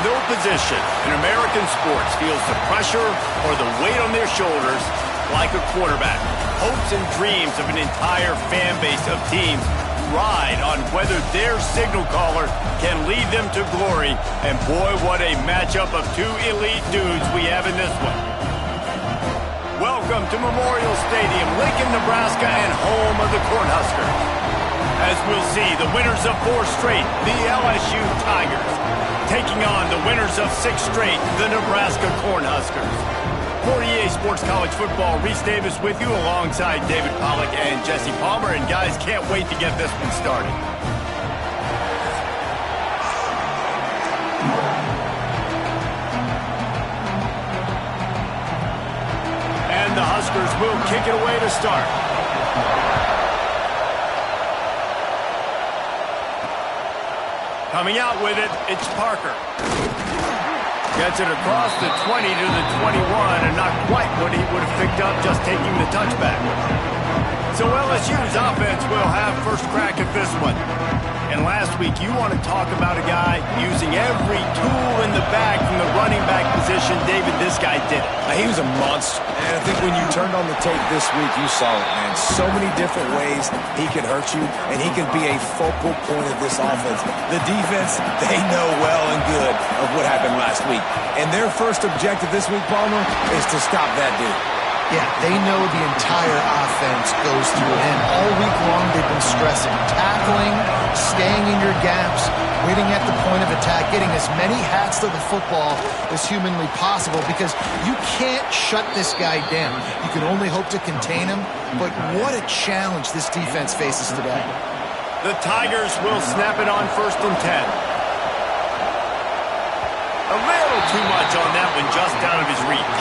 no position in American sports feels the pressure or the weight on their shoulders like a quarterback. Hopes and dreams of an entire fan base of teams ride on whether their signal caller can lead them to glory. And boy, what a matchup of two elite dudes we have in this one. Welcome to Memorial Stadium, Lincoln, Nebraska, and home of the Cornhuskers. As we'll see, the winners of 4 straight, the LSU Tigers, taking on the winners of 6 straight, the Nebraska Cornhuskers. For EA Sports College Football, Reese Davis with you alongside David Pollack and Jesse Palmer. And guys, can't wait to get this one started. And the Huskers will kick it away to start. Coming out with it, it's Parker. Gets it across the 20 to the 21, and not quite what he would have picked up just taking the touchback. So LSU's offense will have first crack at this one. And last week, you want to talk about a guy using every tool in the bag from the running back position. David, this guy did it. He was a monster. And I think when you turned on the tape this week, you saw it, man. So many different ways he can hurt you, and he can be a focal point of this offense. The defense, they know well and good of what happened last week. And their first objective this week, Palmer, is to stop that dude. Yeah, they know the entire offense goes through him. All week long, they've been stressing. Tackling, staying in your gaps, waiting at the point of attack, getting as many hats to the football as humanly possible, because you can't shut this guy down. You can only hope to contain him, but what a challenge this defense faces today. The Tigers will snap it on 1st and 10. A little too much on that one, just out of his reach.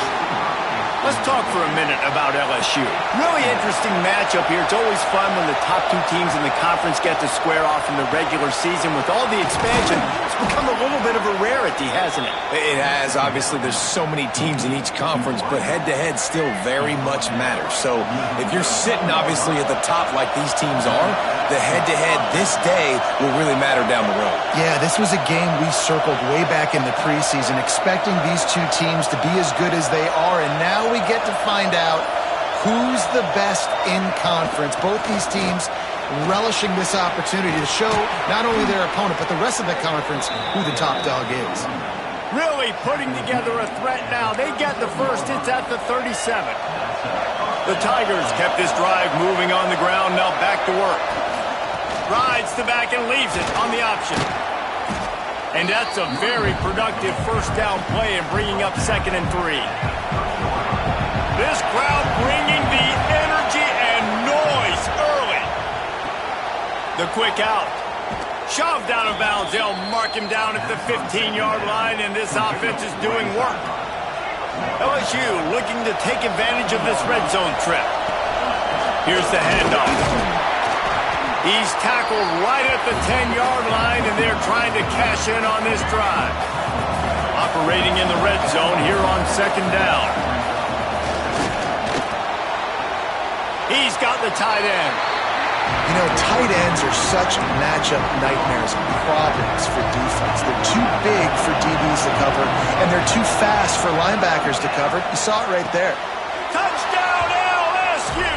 Let's talk for a minute about LSU. Really interesting matchup here. It's always fun when the top 2 teams in the conference get to square off in the regular season. With all the expansion, it's become a little bit of a rarity, hasn't it? It has. Obviously, there's so many teams in each conference, but head-to-head still very much matters. So if you're sitting, obviously, at the top like these teams are, the head-to-head this day will really matter down the road. Yeah, this was a game we circled way back in the preseason, expecting these 2 teams to be as good as they are, and now we get to find out who's the best in conference. Both these teams relishing this opportunity to show not only their opponent, but the rest of the conference who the top dog is. Really putting together a threat now. They get the first. It's at the 37. The Tigers kept this drive moving on the ground. Now back to work. Rides the back and leaves it on the option. And that's a very productive first down play and bringing up 2nd and 3. This crowd bringing the energy and noise early. The quick out. Shoved out of bounds. They'll mark him down at the 15-yard line, and this offense is doing work. LSU looking to take advantage of this red zone trip. Here's the handoff. He's tackled right at the 10-yard line, and they're trying to cash in on this drive. Operating in the red zone here on 2nd down. He's got the tight end. You know, tight ends are such matchup nightmares and problems for defense. They're too big for DBs to cover, and they're too fast for linebackers to cover. You saw it right there. Touchdown, LSU!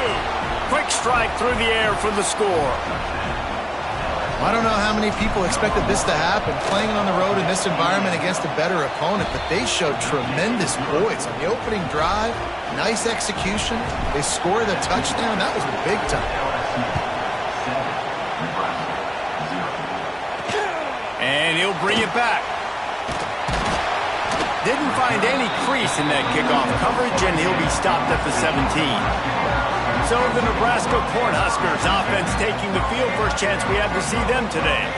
Quick strike through the air for the score. I don't know how many people expected this to happen, playing on the road in this environment against a better opponent, but they showed tremendous poise on the opening drive. Nice execution. They scored a touchdown. That was big time. And he'll bring it back. Didn't find any crease in that kickoff coverage, and he'll be stopped at the 17. So the Nebraska Cornhuskers offense taking the field. First chance we had to see them today.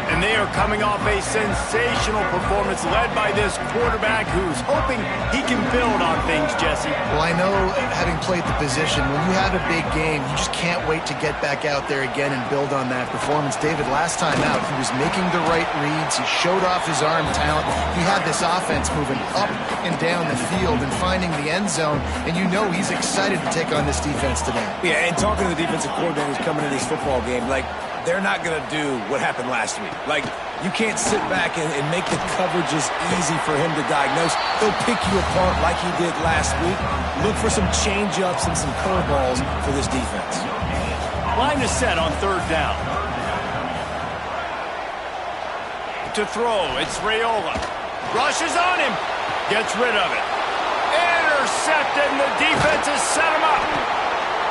And they are coming off a sensational performance led by this quarterback who's hoping he can build on things, Jesse. Well, I know, having played the position, when you have a big game, you just can't wait to get back out there again and build on that performance. David, last time out, he was making the right reads. He showed off his arm talent. He had this offense moving up and down the field and finding the end zone, and you know he's excited to take on this defense today. Yeah, and talking to the defensive coordinators coming into this football game, like, they're not going to do what happened last week. Like, you can't sit back and make the coverages easy for him to diagnose. He'll pick you apart like he did last week. Look for some change-ups and some curveballs for this defense. Line is set on third down. To throw, it's Raiola. Rushes on him. Gets rid of it. Intercepted, and the defense has set him up.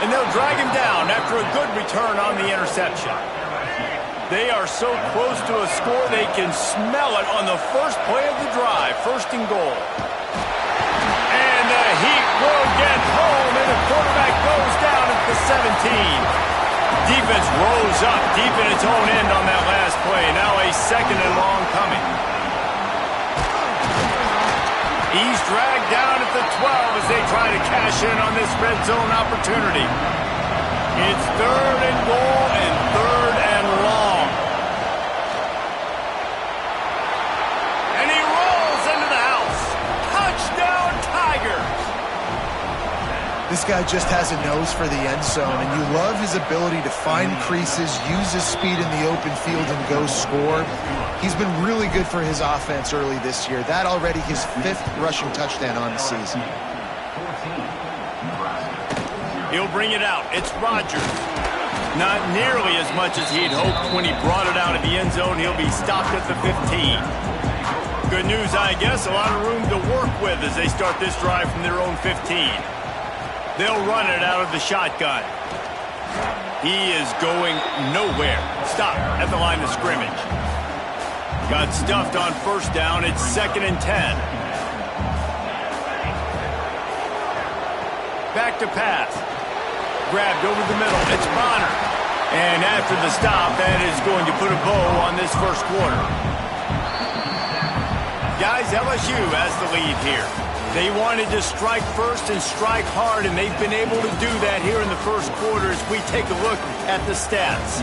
And they'll drag him down after a good return on the interception. They are so close to a score, they can smell it on the first play of the drive. First and goal. And the Heat will get home, and the quarterback goes down at the 17. Defense rose up deep in its own end on that last play. Now a second and long coming. He's dragged down at the 12 as they try to cash in on this red zone opportunity. It's third and goal and third and long. And he rolls into the house. Touchdown, Tigers. This guy just has a nose for the end zone, and you love his ability to find creases, use his speed in the open field, and go score. He's been really good for his offense early this year. That already his 5th rushing touchdown on the season. He'll bring it out. It's Rodgers. Not nearly as much as he'd hoped when he brought it out of the end zone. He'll be stopped at the 15. Good news, I guess. A lot of room to work with as they start this drive from their own 15. They'll run it out of the shotgun. He is going nowhere. Stop at the line of scrimmage. Got stuffed on first down. It's 2nd and 10. Back to pass. Grabbed over the middle. It's Bonner. And after the stop, that is going to put a bow on this first quarter. Guys, LSU has the lead here. They wanted to strike first and strike hard, and they've been able to do that here in the first quarter as we take a look at the stats.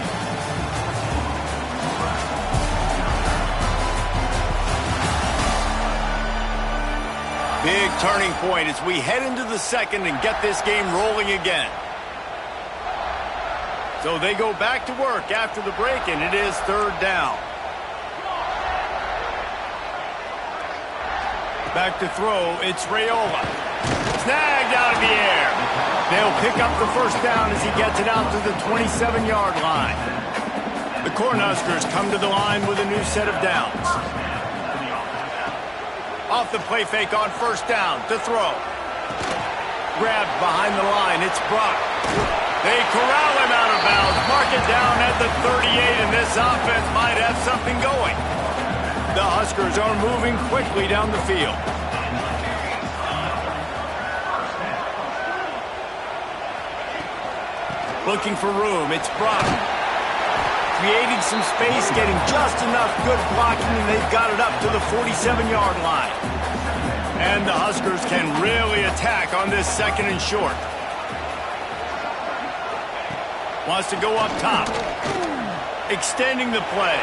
Big turning point as we head into the second and get this game rolling again. So they go back to work after the break, and it is third down. Back to throw, it's Raiola. Snagged out of the air. They'll pick up the first down as he gets it out to the 27-yard line. The Cornhuskers come to the line with a new set of downs. Off the play fake on first down to throw. Grabbed behind the line, it's Brock. They corral him out of bounds, mark it down at the 38, and this offense might have something going. The Huskers are moving quickly down the field. Looking for room, it's Brock. Creating some space, getting just enough good blocking, and they've got it up to the 47-yard line. And the Huskers can really attack on this second and short. Wants to go up top. Extending the play.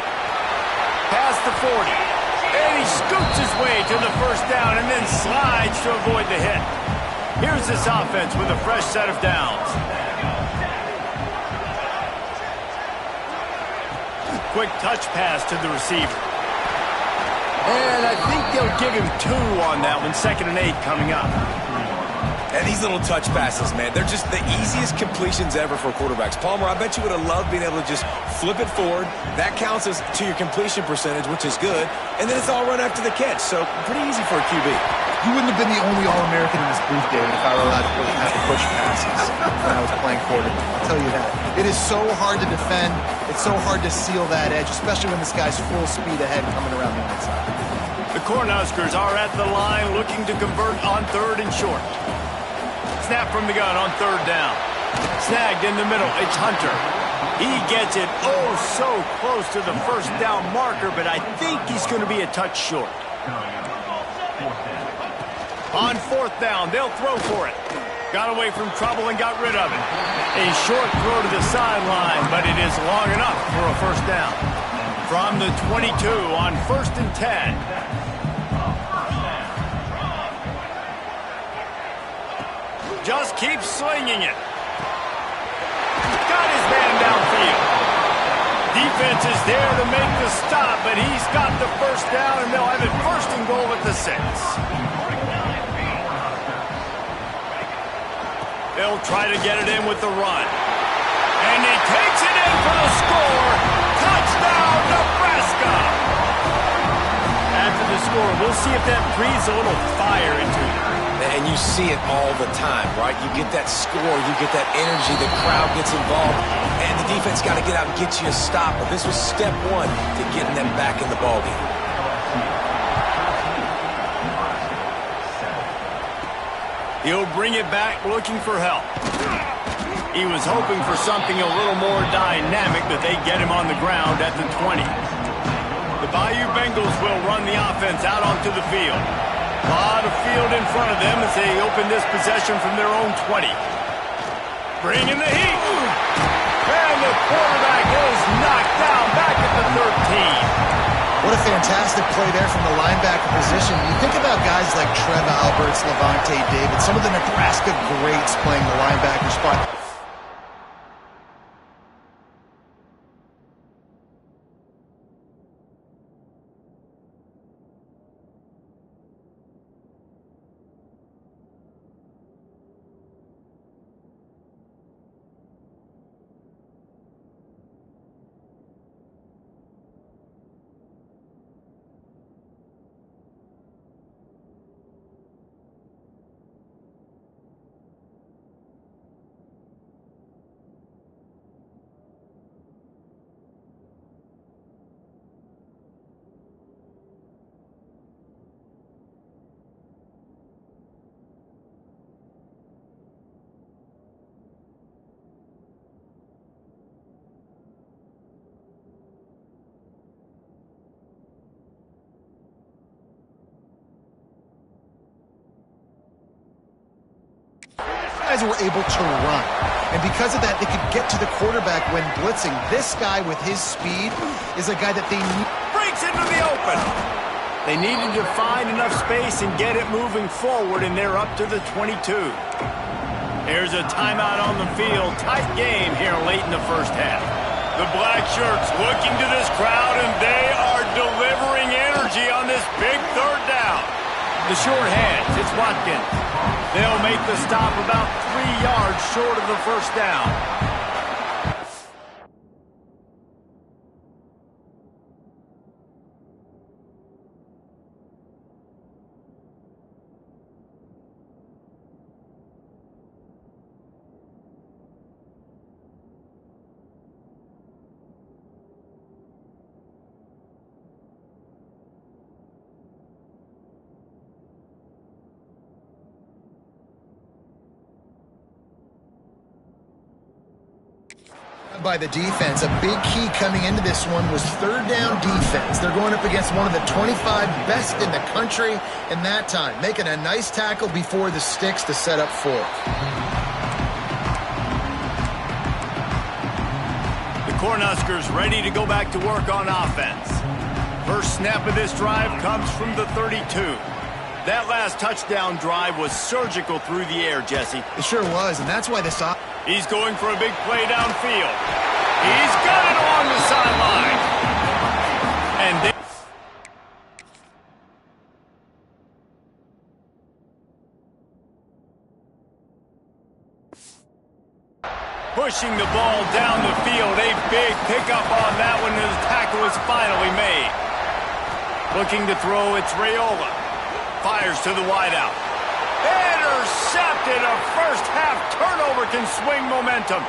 Past the 40. And he scoops his way to the first down and then slides to avoid the hit. Here's this offense with a fresh set of downs. Quick touch pass to the receiver. And I think they'll give him 2 on that one. 2nd and 8 coming up. And these little touch passes, man, they're just the easiest completions ever for quarterbacks. Palmer, I bet you would have loved being able to just flip it forward. That counts as to your completion percentage, which is good. And then it's all run after the catch, so pretty easy for a QB. You wouldn't have been the only All-American in this booth, David, if I were allowed to have to push passes when I was playing quarterback. I'll tell you that. It is so hard to defend. It's so hard to seal that edge, especially when this guy's full speed ahead coming around the outside. The Cornhuskers are at the line looking to convert on 3rd and short. Snap from the gun on 3rd down. Snagged in the middle, it's Hunter. He gets it oh so close to the first down marker, but I think he's going to be a touch short. On 4th down, they'll throw for it. Got away from trouble and got rid of it. A short throw to the sideline, but it is long enough for a first down. From the 22 on 1st and 10. Just keeps slinging it. Got his man downfield. defense is there to make the stop, but he's got the first down, and they'll have it first and goal at the 6. They'll try to get it in with the run. And he takes it in for the score. Touchdown, Nebraska! After the score, we'll see if that breathes a little fire into you. And you see it all the time, right? You get that score, you get that energy, the crowd gets involved, and the defense got to get out and get you a stop. But this was step one to getting them back in the ballgame. He'll bring it back looking for help. He was hoping for something a little more dynamic, but they get him on the ground at the 20. The Bayou Bengals will run the offense out onto the field. A lot of field in front of them as they open this possession from their own 20. Bringing the heat. And the quarterback is knocked down back at the 13. What a fantastic play there from the linebacker position. You think about guys like Trev Alberts, Levante David, some of the Nebraska greats playing the linebacker spot. Guys were able to run, and because of that they could get to the quarterback when blitzing. This guy with his speed is a guy that they need. Breaks into the open. They needed to find enough space and get it moving forward, and they're up to the 22. There's a timeout on the field. Tight game here late in the first half. The black shirts looking to this crowd, and they are delivering energy on this big third down. The short hands, it's Watkins. They'll make the stop about 3 yards short of the first down. By the defense. A big key coming into this one was third down defense. They're going up against one of the 25 best in the country in that time, making a nice tackle before the sticks to set up fourth. The Cornhuskers ready to go back to work on offense. First snap of this drive comes from the 32. That last touchdown drive was surgical through the air, Jesse. It sure was, and that's why this... He's going for a big play downfield. He's got it along the sideline. And they... pushing the ball down the field. A big pickup on that one as the tackle is finally made. Looking to throw, it's Raiola. Fires to the wideout. Intercepted. A first-half turnover can swing momentum.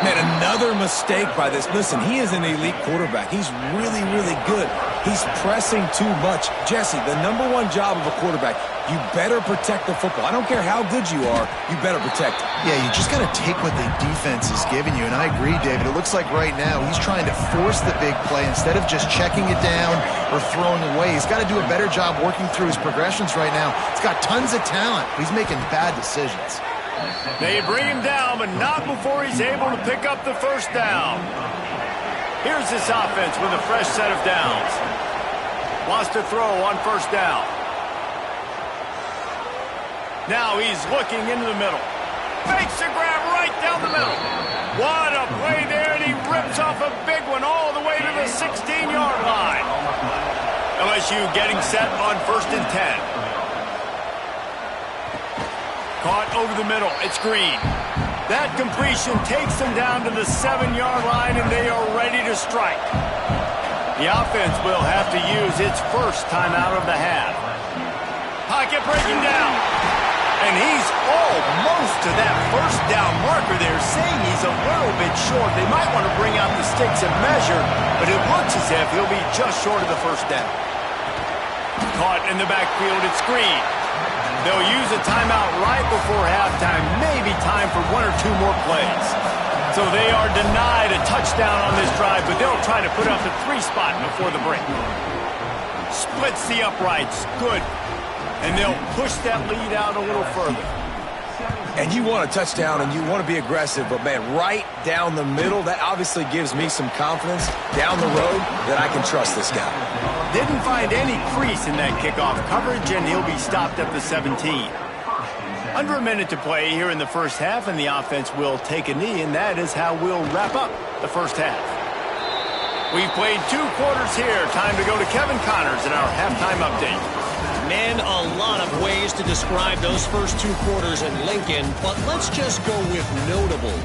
Man, another mistake by this. Listen, he is an elite quarterback. He's really, really good. He's pressing too much. Jesse, the #1 job of a quarterback, you better protect the football. I don't care how good you are, you better protect it. Yeah, you just got to take what the defense is giving you, and I agree, David. It looks like right now he's trying to force the big play instead of just checking it down or throwing away. He's got to do a better job working through his progressions right now. He's got tons of talent. He's making bad decisions. They bring him down, but not before he's able to pick up the first down. Here's this offense with a fresh set of downs. Wants to throw on first down. Now he's looking into the middle. Fakes a grab right down the middle. What a play there, and he rips off a big one all the way 16-yard line. LSU getting set on 1st and 10. Caught over the middle. It's Green. That completion takes them down to the 7-yard line, and they are ready to strike. The offense will have to use its first timeout of the half. Pocket breaking down. And he's almost to that first down marker there, saying he's a little bit short. They might want to bring out the sticks and measure, but it looks as if he'll be just short of the first down. Caught in the backfield, it's Green. They'll use a timeout right before halftime, maybe time for 1 or 2 more plays. So they are denied a touchdown on this drive, but they'll try to put up the 3 spot before the break. Splits the uprights. Good. And they'll push that lead out a little further. And you want a touchdown and you want to be aggressive, but, man, right down the middle, that obviously gives me some confidence down the road that I can trust this guy. Didn't find any crease in that kickoff coverage, and he'll be stopped at the 17. Under a minute to play here in the first half, and the offense will take a knee, and that is how we'll wrap up the first half. We've played 2 quarters here. Time to go to Kevin Connors in our halftime update. Man, a lot of ways to describe those first 2 quarters in Lincoln, but let's just go with notable.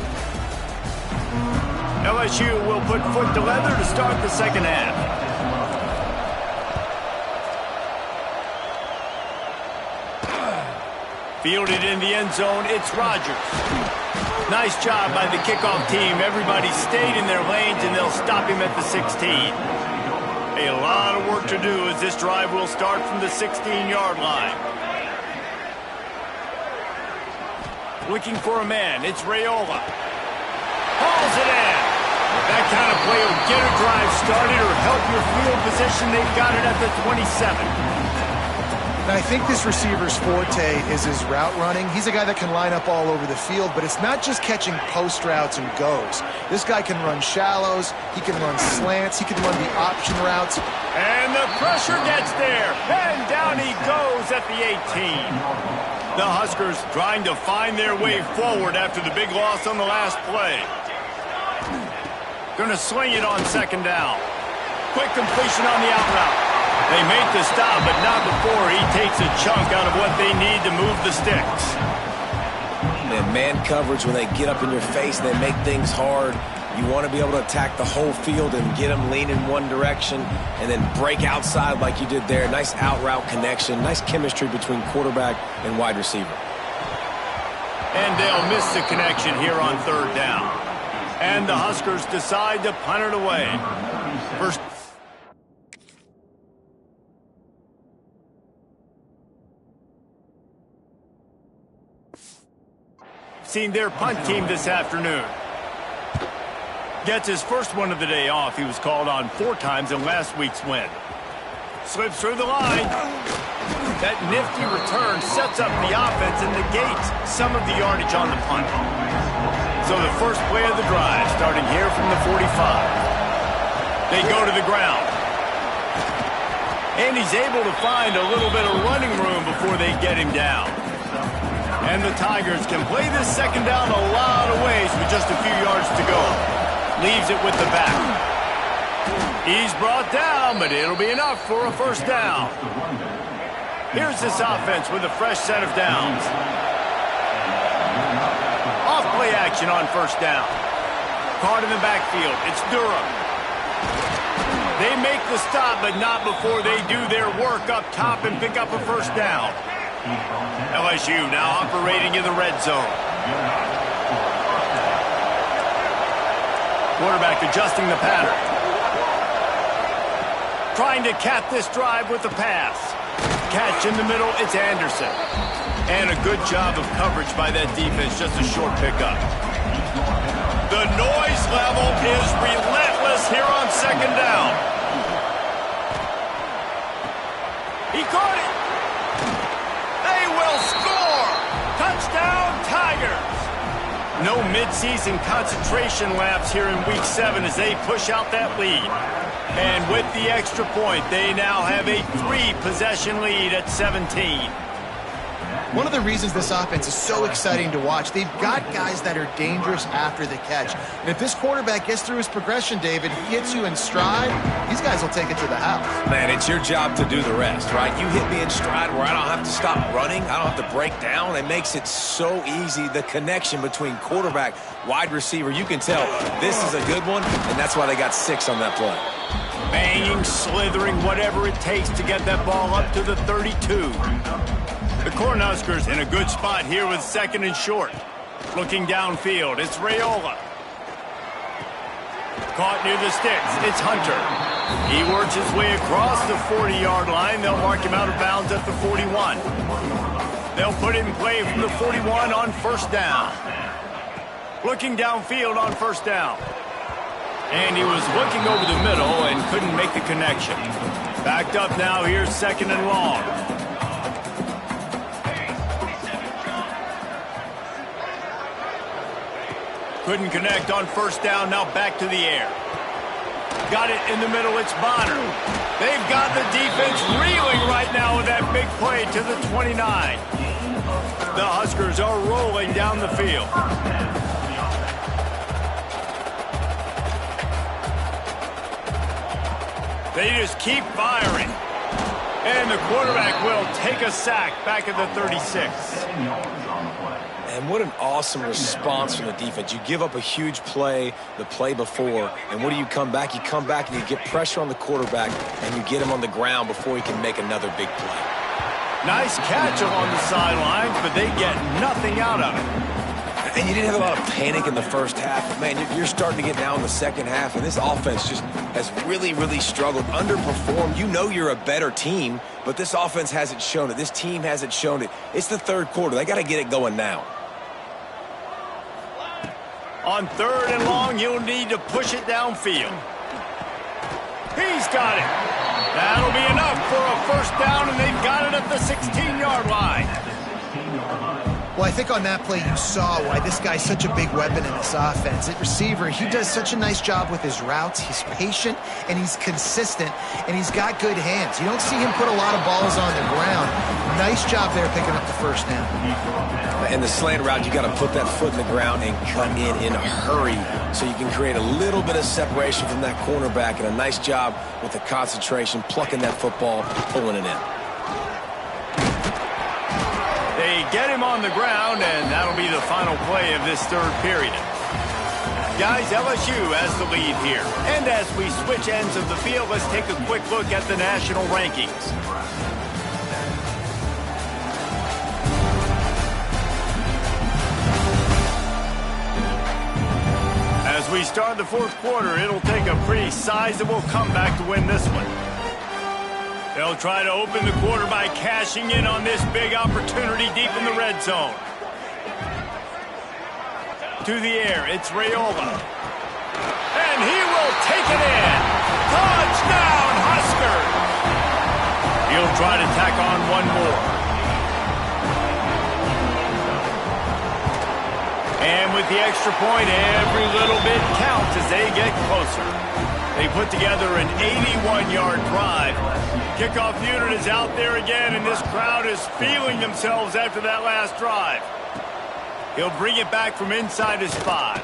LSU will put foot to leather to start the second half. Fielded in the end zone, it's Rodgers. Nice job by the kickoff team. Everybody stayed in their lanes, and they'll stop him at the 16. A lot of work to do as this drive will start from the 16-yard line. Looking for a man, it's Raiola. Hauls it in. That kind of play will get a drive started or help your field position. They've got it at the 27. And I think this receiver's forte is his route running. He's a guy that can line up all over the field, but it's not just catching post routes and goes. This guy can run shallows, he can run slants, he can run the option routes. And the pressure gets there, and down he goes at the 18. The Huskers trying to find their way forward after the big loss on the last play. Gonna swing it on 2nd down. Quick completion on the out route. They make the stop, but not before he takes a chunk out of what they need to move the sticks. And man coverage, when they get up in your face and they make things hard, you want to be able to attack the whole field and get them lean in one direction and then break outside like you did there. Nice out route connection, nice chemistry between quarterback and wide receiver. And they'll miss the connection here on 3rd down. And the Huskers decide to punt it away. First. Seen their punt team this afternoon. Gets his first one of the day off. He was called on 4 times in last week's win. Slips through the line. That nifty return sets up the offense and negates some of the yardage on the punt. So the first play of the drive starting here from the 45. They go to the ground. And he's able to find a little bit of running room before they get him down. And the Tigers can play this 2nd down a lot of ways with just a few yards to go. Leaves it with the back. He's brought down, but it'll be enough for a 1st down. Here's this offense with a fresh set of downs. Off play action on 1st down. Caught in the backfield. It's Durham. They make the stop, but not before they do their work up top and pick up a 1st down. LSU now operating in the red zone. Quarterback adjusting the pattern. Trying to cap this drive with the pass. Catch in the middle, it's Anderson. And a good job of coverage by that defense, just a short pickup. The noise level is relentless here on 2nd down. He caught it. They will score! Touchdown, Tigers! No midseason concentration laps here in Week 7 as they push out that lead. And with the extra point, they now have a 3-possession lead at 17. One of the reasons this offense is so exciting to watch, they've got guys that are dangerous after the catch. And if this quarterback gets through his progression, David, he hits you in stride, these guys will take it to the house. Man, it's your job to do the rest, right? You hit me in stride where I don't have to stop running. I don't have to break down. It makes it so easy. The connection between quarterback, wide receiver, you can tell this is a good one, and that's why they got 6 on that play. Banging, slithering, whatever it takes to get that ball up to the 32. The Cornhuskers in a good spot here with 2nd and short. Looking downfield, it's Raiola. Caught near the sticks, it's Hunter. He works his way across the 40-yard line. They'll mark him out of bounds at the 41. They'll put it in play from the 41 on 1st down. Looking downfield on 1st down. And he was looking over the middle and couldn't make the connection. Backed up now, here's 2nd and long. Couldn't connect on 1st down, now back to the air. Got it in the middle, it's Bonner. They've got the defense reeling right now with that big play to the 29. The Huskers are rolling down the field. They just keep firing. And the quarterback will take a sack back at the 36. And what an awesome response from the defense. You give up a huge play the play before, and what do you come back? You come back and you get pressure on the quarterback, and you get him on the ground before he can make another big play. Nice catch along the sidelines, but they get nothing out of it. And you didn't have a lot of panic in the first half. But man, you're starting to get now in the second half, and this offense just has really, really struggled, underperformed. You know you're a better team, but this offense hasn't shown it. This team hasn't shown it. It's the 3rd quarter. They got to get it going now. On 3rd and long, he'll need to push it downfield. He's got it. That'll be enough for a 1st down, and they've got it at the 16-yard line. Well, I think on that play you saw why this guy's such a big weapon in this offense. At receiver, he does such a nice job with his routes. He's patient, and he's consistent, and he's got good hands. You don't see him put a lot of balls on the ground. Nice job there picking up the 1st down. And the slant route, you got to put that foot in the ground and come in a hurry so you can create a little bit of separation from that cornerback, and a nice job with the concentration, plucking that football, pulling it in. They get him on the ground, and that'll be the final play of this 3rd period. Guys, LSU has the lead here. And as we switch ends of the field, let's take a quick look at the national rankings. As we start the 4th quarter, it'll take a pretty sizable comeback to win this one. They'll try to open the quarter by cashing in on this big opportunity deep in the red zone. To the air, it's Raiola. And he will take it in. Touchdown, Huskers! He'll try to tack on one more. And with the extra point, every little bit counts as they get closer. They put together an 81-yard drive. Kickoff unit is out there again, and this crowd is feeling themselves after that last drive. He'll bring it back from inside his 5.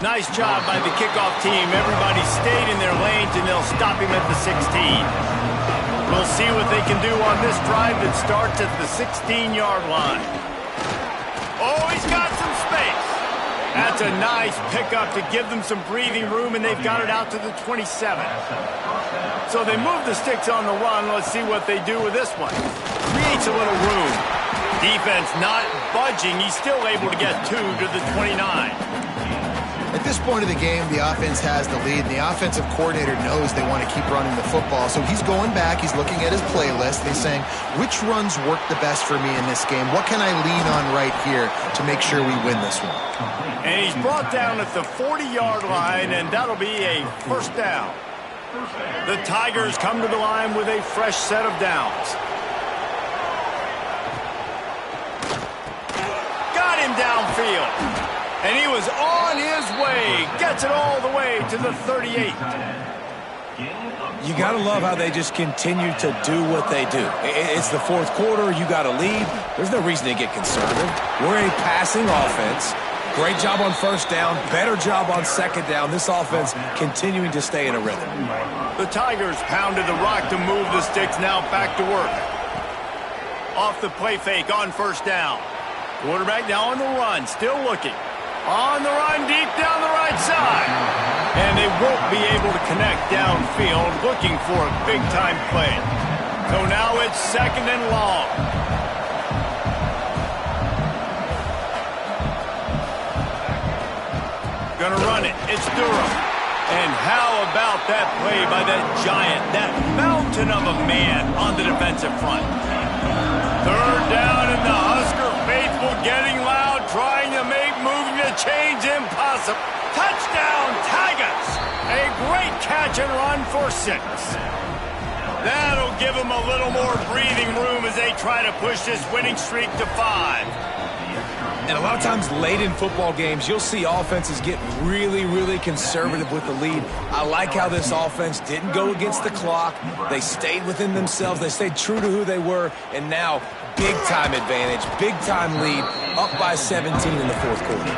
Nice job by the kickoff team. Everybody stayed in their lanes, and they'll stop him at the 16. We'll see what they can do on this drive that starts at the 16-yard line. Oh, he's got some space. That's a nice pickup to give them some breathing room, and they've got it out to the 27. So they move the sticks on the run. Let's see what they do with this one. Creates a little room. Defense not budging. He's still able to get 2 to the 29. At this point of the game, the offense has the lead, and the offensive coordinator knows they want to keep running the football. So he's going back, he's looking at his playlist, and he's saying, which runs work the best for me in this game? What can I lean on right here to make sure we win this one? And he's brought down at the 40-yard line, and that'll be a 1st down. The Tigers come to the line with a fresh set of downs. Got him downfield. And he was on his way. Gets it all the way to the 38. You got to love how they just continue to do what they do. It's the fourth quarter. You got a lead. There's no reason to get conservative. We're a passing offense. Great job on first down. Better job on second down. This offense continuing to stay in a rhythm. The Tigers pounded the rock to move the sticks. Now back to work. Off the play fake on first down. Quarterback now on the run. Still looking. On the run deep down the right side. And they won't be able to connect downfield, looking for a big-time play. So now it's second and long. Gonna run it. It's Durham. And how about that play by that giant, that mountain of a man on the defensive front? Third down, and the Husker faithful getting loud, trying to make moving the chains impossible. Touchdown, Tigers! A great catch and run for 6. That'll give them a little more breathing room as they try to push this winning streak to 5. And a lot of times late in football games, you'll see offenses get really, really conservative with the lead. I like how this offense didn't go against the clock. They stayed within themselves. They stayed true to who they were. And now, big-time advantage, big-time lead, up by 17 in the fourth quarter.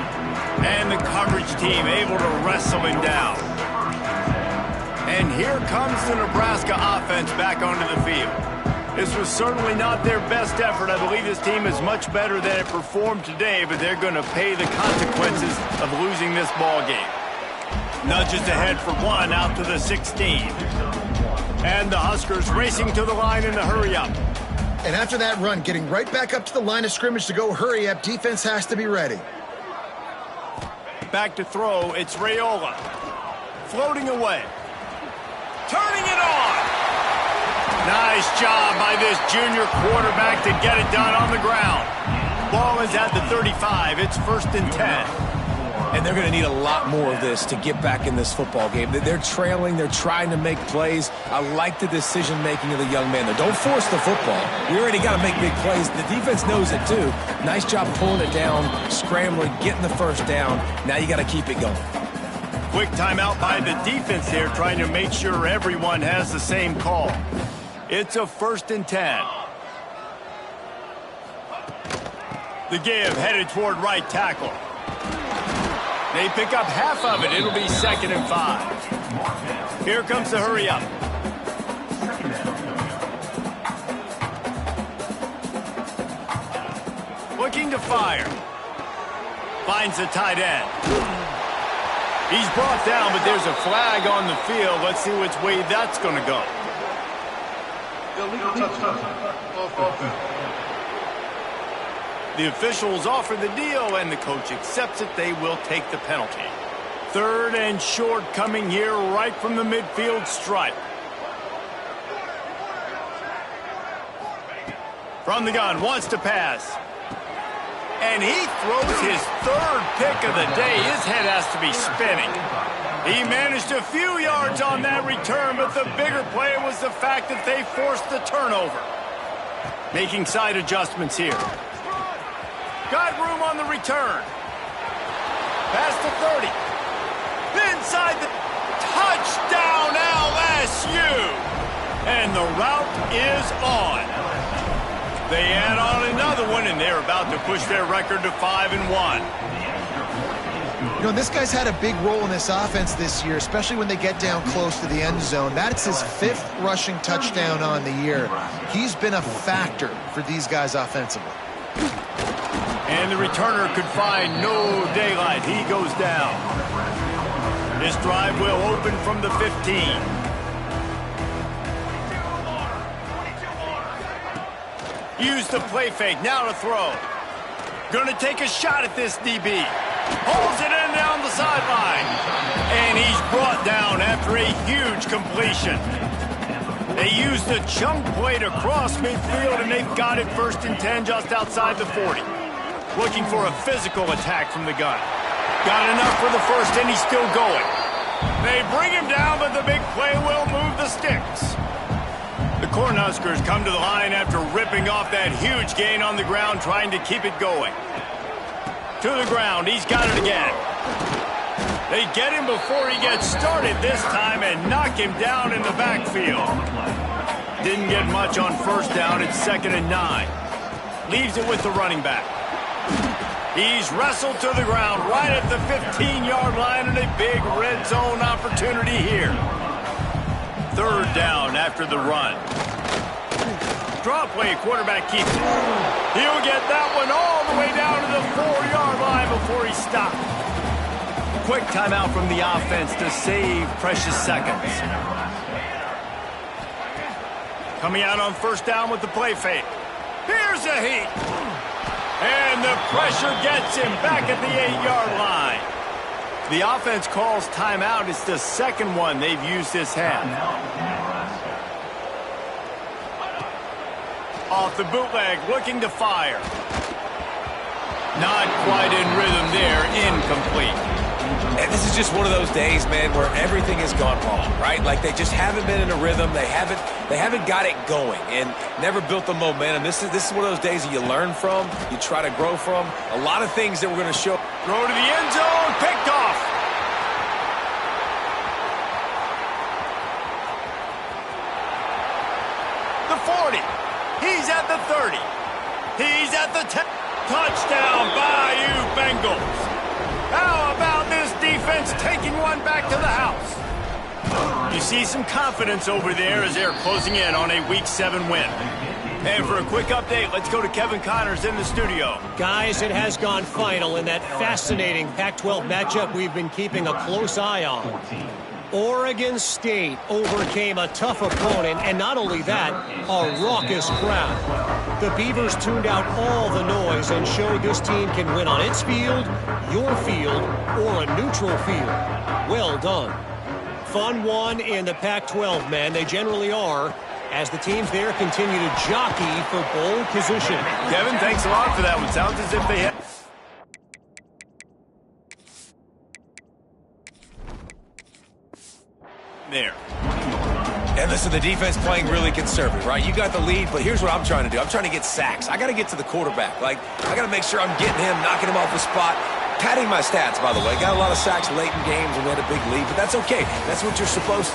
And the coverage team able to wrestle him down. And here comes the Nebraska offense back onto the field. This was certainly not their best effort. I believe this team is much better than it performed today, but they're going to pay the consequences of losing this ball game. Nudges ahead for 1 out to the 16. And the Huskers racing to the line in the hurry-up. And after that run, getting right back up to the line of scrimmage to go hurry-up, defense has to be ready. Back to throw, it's Raiola. Floating away. Turning it on. Nice job by this junior quarterback to get it done on the ground. Ball is at the 35. It's 1st and 10. And they're going to need a lot more of this to get back in this football game. They're trailing. They're trying to make plays. I like the decision-making of the young man there. Don't force the football. We already got to make big plays. The defense knows it, too. Nice job pulling it down, scrambling, getting the first down. Now you got to keep it going. Quick timeout by the defense here, trying to make sure everyone has the same call. It's a 1st and 10. The give headed toward right tackle. They pick up half of it. It'll be 2nd and 5. Here comes the hurry up. Looking to fire. Finds the tight end. He's brought down, but there's a flag on the field. Let's see which way that's going to go. The officials offer the deal, and the coach accepts it. They will take the penalty. 3rd and short coming here right from the midfield stripe. From the gun, wants to pass. And he throws his 3rd pick of the day. His head has to be spinning. He managed a few yards on that return, but the bigger play was the fact that they forced the turnover. Making side adjustments here. Got room on the return. Past the 30. Inside the touchdown LSU. And the route is on. They add on another one, and they're about to push their record to 5-1. You know, this guy's had a big role in this offense this year, especially when they get down close to the end zone. That's his 5th rushing touchdown on the year. He's been a factor for these guys offensively. And the returner could find no daylight. He goes down. This drive will open from the 15. Use the play fake. Now to throw. Going to take a shot at this DB. Holds it in down the sideline. And he's brought down after a huge completion. They used the chunk play to cross midfield, and they've got it 1st and 10 just outside the 40. Looking for a physical attack from the gun. Got enough for the first, and he's still going. They bring him down, but the big play will move the sticks. The Cornhuskers come to the line after ripping off that huge gain on the ground, trying to keep it going. To the ground, he's got it again. They get him before he gets started this time and knock him down in the backfield. Didn't get much on first down. It's 2nd and 9. Leaves it with the running back. He's wrestled to the ground right at the 15-yard line, and a big red zone opportunity here. 3rd down after the run. Draw play, quarterback keeps it. He'll get that one all the way down to the 4-yard line before he stopped. Quick timeout from the offense to save precious seconds. Coming out on 1st down with the play fake. Here's a heat. And the pressure gets him back at the 8-yard line. The offense calls timeout. It's the 2nd one they've used this half. Off the bootleg, looking to fire. Not quite in rhythm there, incomplete. And this is just one of those days, man, where everything has gone wrong, right? Like they just haven't been in a rhythm. They haven't got it going and never built the momentum. This is one of those days that you learn from, you try to grow from. A lot of things that we're going to show. Throw to the end zone, picked off. The 40. He's at the 30. He's at the 10. Touchdown, Bayou Bengals. How about this defense taking one back to the house? You see some confidence over there as they're closing in on a Week 7 win. And for a quick update, let's go to Kevin Connors in the studio. Guys, it has gone final in that fascinating Pac-12 matchup we've been keeping a close eye on. Oregon State overcame a tough opponent, and not only that, a raucous crowd. The Beavers tuned out all the noise and showed this team can win on its field, your field, or a neutral field. Well done. Fun one in the Pac-12, man. They generally are, as the teams there continue to jockey for bowl position. Kevin, thanks a lot for that one. Sounds as if they had... There. And listen, the defense playing really conservative, right? You got the lead, but here's what I'm trying to do. I'm trying to get sacks. I got to get to the quarterback. Like, I got to make sure I'm getting him, knocking him off the spot. Padding my stats, by the way. Got a lot of sacks late in games and we had a big lead, but that's okay. That's what you're supposed to do.